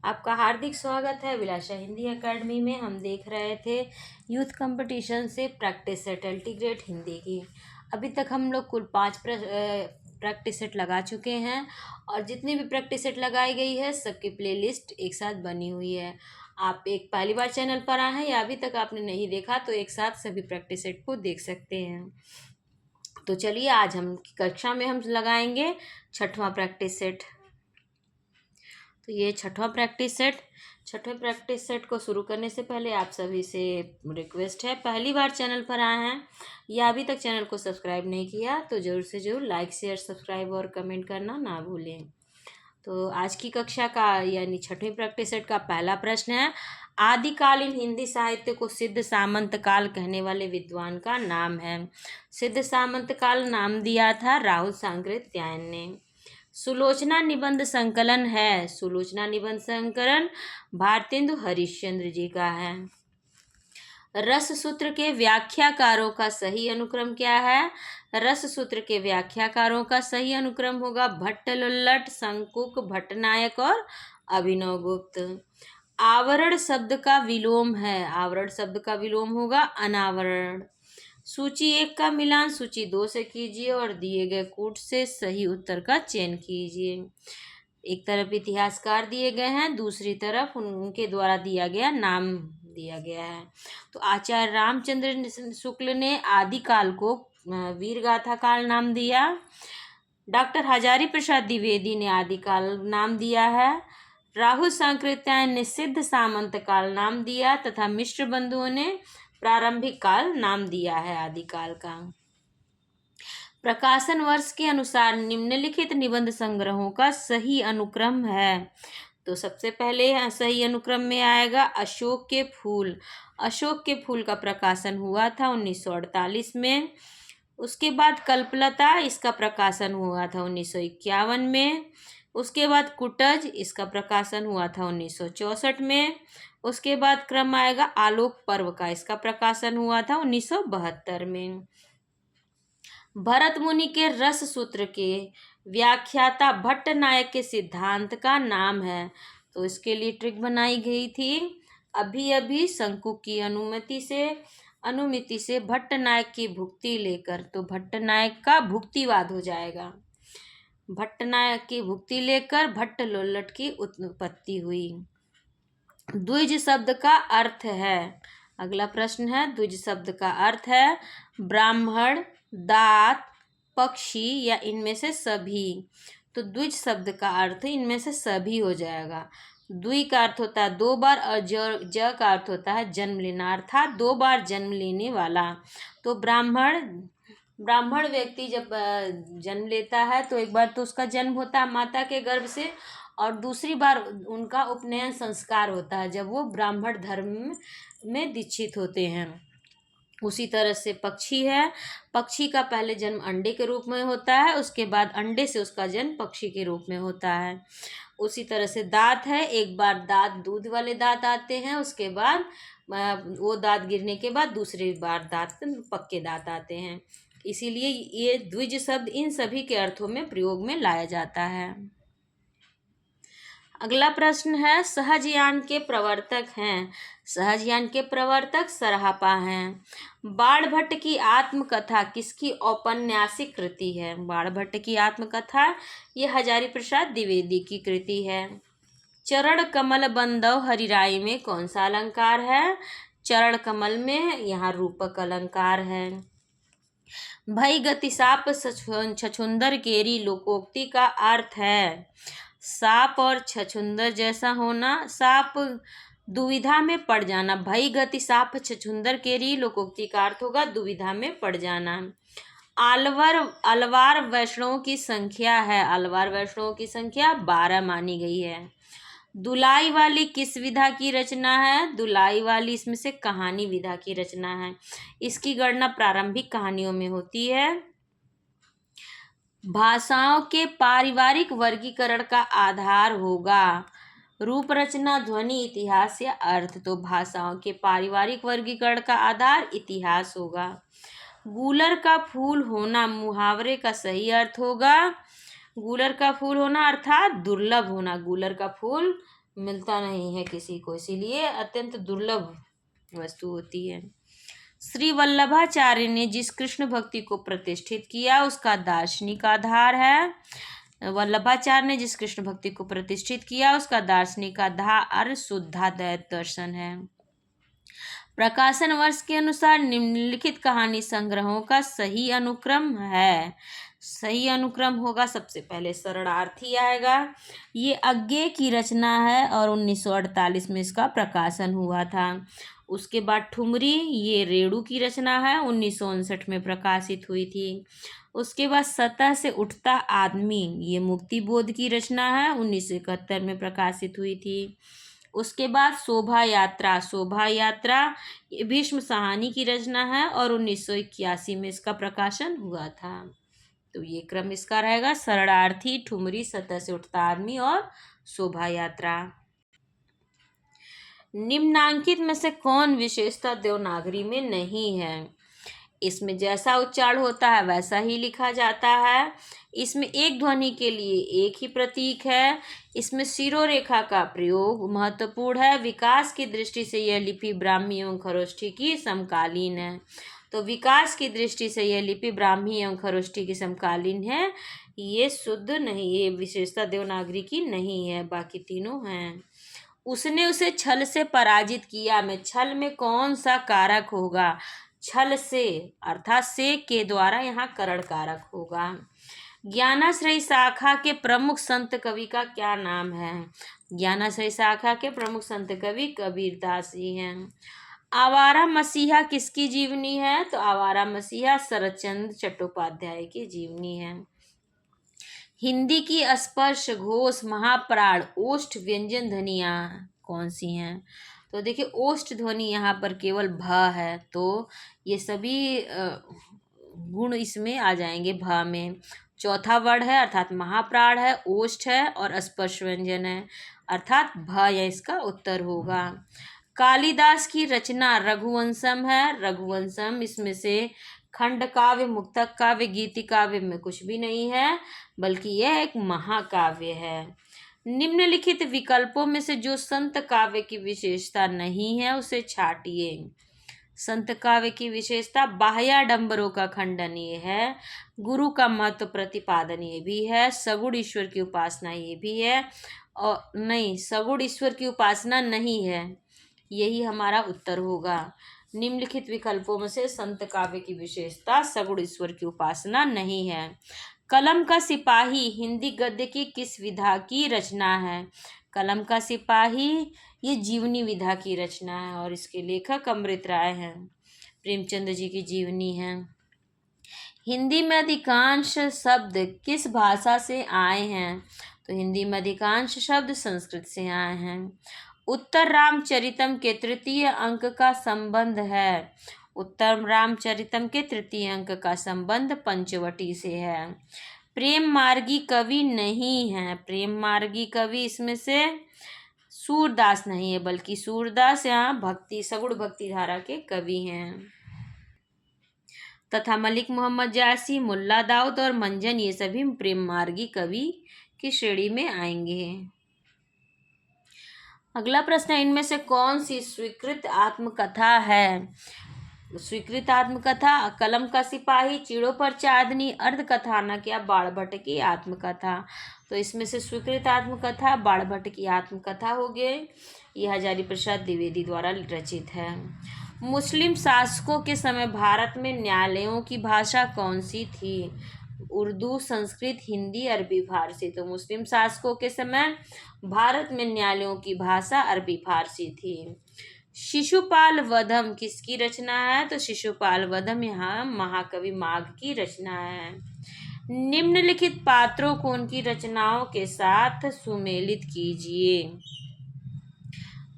आपका हार्दिक स्वागत है अभिलाषा हिंदी एकेडमी में। हम देख रहे थे यूथ कंपटीशन से प्रैक्टिस सेट अल्टीग्रेट हिंदी की। अभी तक हम लोग कुल 5 प्रैक्टिस सेट लगा चुके हैं और जितनी भी प्रैक्टिस सेट लगाई गई है सबकी प्लेलिस्ट एक साथ बनी हुई है। आप एक पहली बार चैनल पर आए हैं या अभी तक आपने नहीं देखा तो एक साथ सभी प्रैक्टिस सेट को देख सकते हैं। तो चलिए आज हम कक्षा में हम लगाएंगे 6वां प्रैक्टिस सेट। तो ये 6वां प्रैक्टिस सेट को शुरू करने से पहले आप सभी से रिक्वेस्ट है, पहली बार चैनल पर आए हैं या अभी तक चैनल को सब्सक्राइब नहीं किया तो ज़रूर से ज़रूर लाइक शेयर सब्सक्राइब और कमेंट करना ना भूलें। तो आज की कक्षा का यानी 6वीं प्रैक्टिस सेट का पहला प्रश्न है, आदिकालीन हिंदी साहित्य को सिद्ध सामंत काल कहने वाले विद्वान का नाम है। सिद्ध सामंत काल नाम दिया था राहुल सांकृत्यायन ने। सुलोचना निबंध संकलन है। सुलोचना निबंध संकलन भारतेंदु हरिश्चंद्र जी का है। रस सूत्र के व्याख्याकारों का सही अनुक्रम क्या है? रस सूत्र के व्याख्याकारों का सही अनुक्रम होगा भट्ट लुल्लट, शंकुक, भट्टनायक और अभिनव गुप्त। आवरण शब्द का विलोम है। आवरण शब्द का विलोम होगा अनावरण। सूची 1 का मिलान सूची 2 से कीजिए और दिए गए कूट से सही उत्तर का चयन कीजिए। एक तरफ इतिहासकार दिए गए हैं, दूसरी तरफ उनके द्वारा दिया गया नाम दिया गया है। तो आचार्य रामचंद्र शुक्ल ने आदिकाल को वीरगाथा काल नाम दिया। डॉक्टर हजारी प्रसाद द्विवेदी ने आदिकाल नाम दिया है। राहुल सांकृत्यायन ने सिद्ध सामंत काल नाम दिया तथा मिश्र बंधुओं ने प्रारंभिक काल नाम दिया है आदिकाल का। प्रकाशन वर्ष के अनुसार निम्नलिखित निबंध संग्रहों का सही अनुक्रम है। तो सबसे पहले सही अनुक्रम में आएगा अशोक के फूल। अशोक के फूल का प्रकाशन हुआ था 1948 में। उसके बाद कल्पलता, इसका प्रकाशन हुआ था 1951 में। उसके बाद कुटज, इसका प्रकाशन हुआ था 1964 में। उसके बाद क्रम आएगा आलोक पर्व का, इसका प्रकाशन हुआ था 1972 में। भरत मुनि के रस सूत्र के व्याख्याता भट्टनायक के सिद्धांत का नाम है। तो इसके लिए ट्रिक बनाई गई थी। अभी अभी शंकुक की अनुमिति से भट्टनायक की भुक्ति लेकर, तो भट्टनायक का भुक्तिवाद हो जाएगा। भट्टनायक की भुक्ति लेकर भट्ट लोल्लट की उत्पत्ति हुई। द्विज शब्द का अर्थ है। अगला प्रश्न है, द्विज शब्द का अर्थ है ब्राह्मण, दात, पक्षी या इनमें से सभी। तो द्विज शब्द का अर्थ इनमें से सभी हो जाएगा। द्वि का अर्थ होता है 2 बार और ज का अर्थ होता है जन्म लेना, अर्थात 2 बार जन्म लेने वाला। तो ब्राह्मण व्यक्ति जब जन्म लेता है तो एक बार तो उसका जन्म होता है माता के गर्भ से और दूसरी बार उनका उपनयन संस्कार होता है जब वो ब्राह्मण धर्म में दीक्षित होते हैं। उसी तरह से पक्षी है। पक्षी का पहले जन्म अंडे के रूप में होता है, उसके बाद अंडे से उसका जन्म पक्षी के रूप में होता है। उसी तरह से दांत है। एक बार दांत दूध वाले दांत आते हैं, उसके बाद वो दांत गिरने के बाद दूसरी बार दांत पक्के दांत आते हैं। इसीलिए ये द्विज शब्द इन सभी के अर्थों में प्रयोग में लाया जाता है। अगला प्रश्न है, सहजयान के प्रवर्तक हैं। सहजयान के प्रवर्तक सराहपा हैं। बाणभट्ट की आत्मकथा किसकी औपन्यासिक कृति है? बाणभट्ट की आत्मकथा ये हजारी प्रसाद द्विवेदी की कृति है। चरण कमल बंधव हरिराई में कौन सा अलंकार है? चरण कमल में यहाँ रूपक अलंकार है। भई गति साप छछुंदर केरी लोकोक्ति का अर्थ है साप और छछुंदर जैसा होना, साप दुविधा में पड़ जाना। भई गति साप छछुंदर केरी लोकोक्ति का अर्थ होगा दुविधा में पड़ जाना। अलवार वैष्णवों की संख्या है। अलवार वैष्णवों की संख्या 12 मानी गई है। दुलाई वाली किस विधा की रचना है? दुलाई वाली इसमें से कहानी विधा की रचना है। इसकी गणना प्रारंभिक कहानियों में होती है। भाषाओं के पारिवारिक वर्गीकरण का आधार होगा रूप, रचना, ध्वनि, इतिहास या अर्थ। तो भाषाओं के पारिवारिक वर्गीकरण का आधार इतिहास होगा। गूलर का फूल होना मुहावरे का सही अर्थ होगा। गूलर का फूल होना अर्थात दुर्लभ होना। गूलर का फूल मिलता नहीं है किसी को, इसीलिए अत्यंत दुर्लभ वस्तु होती है। श्री वल्लभाचार्य ने जिस कृष्ण भक्ति को प्रतिष्ठित किया उसका दार्शनिक आधार है। वल्लभाचार्य ने जिस कृष्ण भक्ति को प्रतिष्ठित किया उसका दार्शनिक आधार शुद्धाद्वैत दर्शन है। प्रकाशन वर्ष के अनुसार निम्नलिखित कहानी संग्रहों का सही अनुक्रम है। सही अनुक्रम होगा, सबसे पहले शरणार्थी आएगा, ये अज्ञे की रचना है और 1948 में इसका प्रकाशन हुआ था। उसके बाद ठुमरी, ये रेणु की रचना है, 1959 में प्रकाशित हुई थी। उसके बाद सतह से उठता आदमी, ये मुक्ति बोध की रचना है, 1971 में प्रकाशित हुई थी। उसके बाद शोभा यात्रा, शोभा यात्रा ये भीष्म साहनी की रचना है और 1981 में इसका प्रकाशन हुआ था। तो ये क्रम इसका रहेगा, शरणार्थी, ठुमरी, सतह से उठता आदमी और शोभा यात्रा। निम्नांकित में से कौन विशेषता देवनागरी में नहीं है? इसमें जैसा उच्चारण होता है वैसा ही लिखा जाता है। इसमें एक ध्वनि के लिए एक ही प्रतीक है। इसमें शिरोरेखा का प्रयोग महत्वपूर्ण है। विकास की दृष्टि से यह लिपि ब्राह्मी एवं खरोष्ठी की समकालीन है। तो विकास की दृष्टि से यह लिपि ब्राह्मी एवं खरोष्ठी की समकालीन है। ये शुद्ध नहीं, ये विशेषता देवनागरी की नहीं है, बाकी तीनों हैं। उसने उसे छल से पराजित किया में छल में कौन सा कारक होगा? छल से अर्थात से के द्वारा यहाँ करण कारक होगा। ज्ञानाश्रयी शाखा के प्रमुख संत कवि का क्या नाम है? ज्ञानाश्रयी शाखा के प्रमुख संत कवि कबीरदास जी हैं। आवारा मसीहा किसकी जीवनी है? तो आवारा मसीहा शरदचंद्र चट्टोपाध्याय की जीवनी है। हिंदी की स्पर्श, घोष, महाप्राण, ओष्ठ व्यंजन ध्वनियाँ कौन सी हैं? तो देखिए ओष्ठ ध्वनि यहाँ पर केवल भ है, तो ये सभी गुण इसमें आ जाएंगे भ में। चौथा वर्ण है अर्थात महाप्राण है, ओष्ठ है और स्पर्श व्यंजन है अर्थात भ, या इसका उत्तर होगा। कालिदास की रचना रघुवंशम है। रघुवंशम इसमें से खंड काव्य, मुक्तक काव्य, गीति काव्य में कुछ भी नहीं है, बल्कि यह एक महाकाव्य है। निम्नलिखित विकल्पों में से जो संत काव्य की विशेषता नहीं है उसे छाटिए। संत काव्य की विशेषता बाह्याडंबरों का खंडन ये है, गुरु का महत्व प्रतिपादन ये भी है, सगुण ईश्वर की उपासना ये भी है, और नहीं, सगुण ईश्वर की उपासना नहीं है, यही हमारा उत्तर होगा। निम्नलिखित विकल्पों में से संत काव्य की विशेषता सगुण ईश्वर की उपासना नहीं है। कलम का सिपाही हिंदी गद्य की किस विधा की रचना है? कलम का सिपाही ये जीवनी विधा की रचना है और इसके लेखक अमृत राय हैं, प्रेमचंद जी की जीवनी है। हिंदी में अधिकांश शब्द किस भाषा से आए हैं? तो हिंदी में अधिकांश शब्द संस्कृत से आए हैं। उत्तर रामचरितम के तृतीय अंक का संबंध है। उत्तर रामचरितम के तृतीय अंक का संबंध पंचवटी से है। प्रेम मार्गी कवि नहीं है। प्रेम मार्गी कवि इसमें से सूरदास नहीं है, बल्कि सूरदास यहाँ भक्ति सगुण भक्ति धारा के कवि हैं। तथा मलिक मोहम्मद जासी, मुल्ला दाऊद और मंजन ये सभी प्रेम मार्गी कवि की श्रेणी में आएंगे। अगला प्रश्न है, इनमें से कौन सी स्वीकृत आत्मकथा है? स्वीकृत आत्मकथा कलम का सिपाही, चिड़ों पर चांदनी, अर्धकथानक या बाणभट्ट की आत्मकथा। तो इसमें से स्वीकृत आत्मकथा बाणभट्ट की आत्मकथा हो गई। यह हजारी प्रसाद द्विवेदी द्वारा रचित है। मुस्लिम शासकों के समय भारत में न्यायालयों की भाषा कौन सी थी? उर्दू, संस्कृत, हिंदी, अरबी, फारसी। तो मुस्लिम शासकों के समय भारत में न्यायालयों की भाषा अरबी फारसी थी। शिशुपाल वधम किसकी रचना है? तो शिशुपाल वधम यहाँ महाकवि माघ की रचना है। निम्नलिखित पात्रों को उनकी रचनाओं के साथ सुमेलित कीजिए।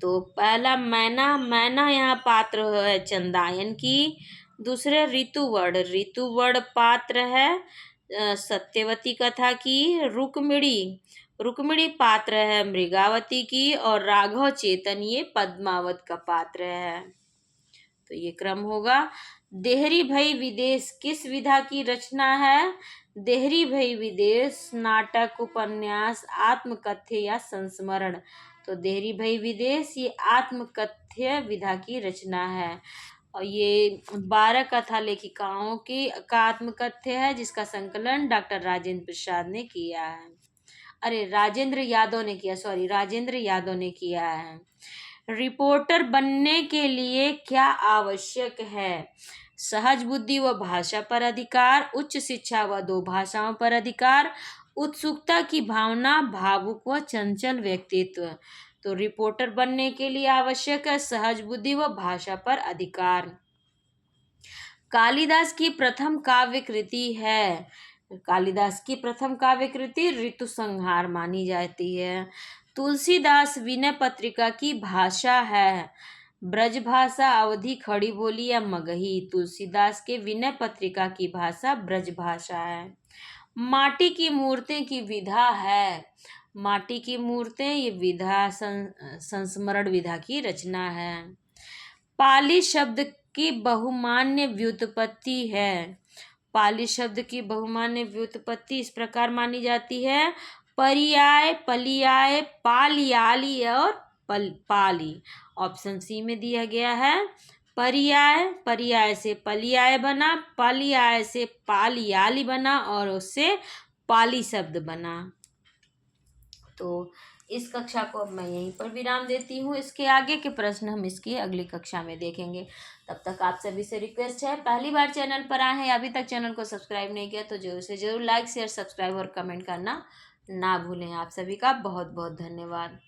तो पहला मैना, मैना यहाँ पात्र है चंदायन की। दूसरे ऋतुवर्ण पात्र है सत्यवती कथा की। रुक्मिणी पात्र है मृगावती की। और राघव चेतन ये पद्मावत का पात्र है। तो ये क्रम होगा। देहरी भई विदेश किस विधा की रचना है? देहरी भई विदेश नाटक, उपन्यास, आत्मकथ्य या संस्मरण। तो देहरी भई विदेश ये आत्मकथ्य विधा की रचना है और ये 12 कथा लेखिकाओं की का आत्मकथ्य है जिसका संकलन डॉक्टर राजेंद्र प्रसाद ने किया है। अरे राजेंद्र यादव ने किया, सॉरी, राजेंद्र यादव ने किया है। रिपोर्टर बनने के लिए क्या आवश्यक है? सहज बुद्धि व भाषा पर अधिकार, उच्च शिक्षा व 2 भाषाओं पर अधिकार, उत्सुकता की भावना, भावुक व चंचल व्यक्तित्व। तो रिपोर्टर बनने के लिए आवश्यक है सहज बुद्धि व भाषा पर अधिकार। कालिदास की प्रथम काव्य कृति है, कालिदास की प्रथम काव्य कृति ऋतु संहार मानी जाती है। तुलसीदास विनय पत्रिका की भाषा है ब्रज भाषा, अवधी, खड़ी बोली या मगही। तुलसीदास के विनय पत्रिका की भाषा ब्रज भाषा है। माटी की मूर्तें की विधा है, माटी की मूर्तें ये विधा संस्मरण विधा की रचना है। पाली शब्द की बहुमान्य व्युत्पत्ति है, पाली शब्द की बहुमान्य व्युत्पत्ति इस प्रकार मानी जाती है पर्याय, पलियाय, पालियाली और पाली। ऑप्शन सी में दिया गया है पर्याय, पर्याय से पलियाय बना, पलियाय से पालियाली बना और उससे पाली शब्द बना। तो इस कक्षा को अब मैं यहीं पर विराम देती हूँ। इसके आगे के प्रश्न हम इसकी अगली कक्षा में देखेंगे। तब तक आप सभी से रिक्वेस्ट है, पहली बार चैनल पर आए हैं, अभी तक चैनल को सब्सक्राइब नहीं किया तो जरूर से जरूर लाइक, शेयर, सब्सक्राइब और कमेंट करना ना भूलें। आप सभी का बहुत बहुत धन्यवाद।